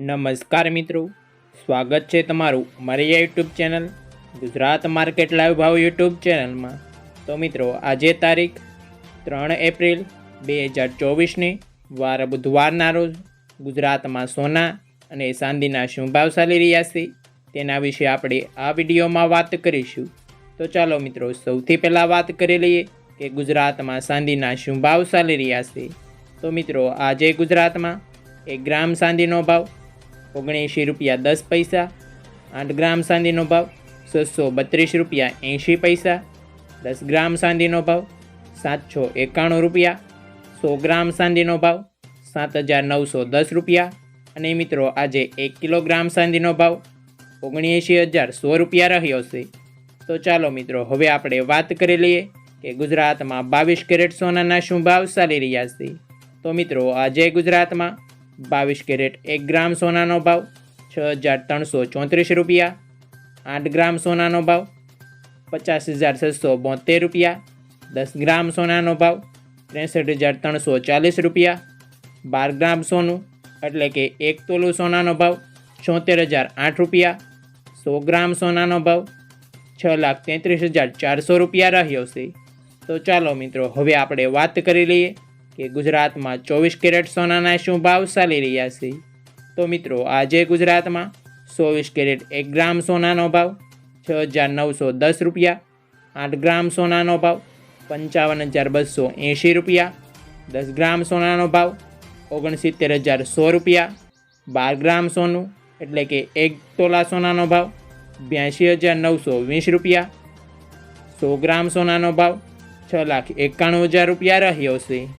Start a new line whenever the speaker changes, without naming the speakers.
નમસ્કાર મિત્રો, સ્વાગત છે તમારું મારી YouTube channel Gujarat market live ભાવ યુટ્યુબ ચેનલમાં। તો મિત્રો, આજે તારીખ 3 એપ્રિલ 2024ની વાર બુધવારના રોજ ગુજરાતમાં સોના અને ચાંદીના શું ભાવ ચાલી રહ્યા છે તેના વિશે આપણે આ વિડીયોમાં વાત કરીશું। તો ચાલો મિત્રો, સૌથી પહેલાં વાત કરી લઈએ કે ગુજરાતમાં ચાંદીના શું ભાવ ચાલી રહ્યા છે। તો મિત્રો, આજે ગુજરાતમાં 1 ગ્રામ ચાંદીનો ભાવ 79 રૂપિયા 10 પૈસા, 8 ગ્રામ ચાંદીનો ભાવ 632 રૂપિયા 80 પૈસા, 10 ગ્રામ ચાંદીનો ભાવ 791 રૂપિયા, 100 ગ્રામ ચાંદીનો ભાવ 7910 રૂપિયા અને મિત્રો આજે 1 કિલોગ્રામ ચાંદીનો ભાવ 79100 રૂપિયા રહ્યો છે। તો ચાલો મિત્રો, હવે આપણે વાત કરી લઈએ કે ગુજરાતમાં 22 કેરેટ સોનાના શું ભાવ ચાલી રહ્યા છે। તો મિત્રો, આજે ગુજરાતમાં 22 કેરેટ 1 ગ્રામ સોનાનો ભાવ 6334 રૂપિયા, 8 ગ્રામ સોનાનો ભાવ 50672 રૂપિયા, 10 ગ્રામ સોનાનો ભાવ 63340 રૂપિયા, 12 ગ્રામ સોનું એટલે કે 1 તોલું સોનાનો ભાવ 74008 રૂપિયા, 100 ગ્રામ સોનાનો ભાવ 6,33,400 રૂપિયા રહ્યો છે। તો ચાલો મિત્રો, હવે આપણે વાત કરી લઈએ કે ગુજરાતમાં 24 કેરેટ સોનાના શું ભાવ ચાલી રહ્યા છે। તો મિત્રો, આજે ગુજરાતમાં 24 કેરેટ 1 ગ્રામ સોનાનો ભાવ 6,910 રૂપિયા, 8 ગ્રામ સોનાનો ભાવ 55,280 રૂપિયા, 10 ગ્રામ સોનાનો ભાવ 69,100 રૂપિયા, 12 ગ્રામ સોનું એટલે કે 1 તોલા સોનાનો ભાવ 82,920 રૂપિયા, 100 ગ્રામ સોનાનો ભાવ 6,91,000 રૂપિયા રહ્યો છે।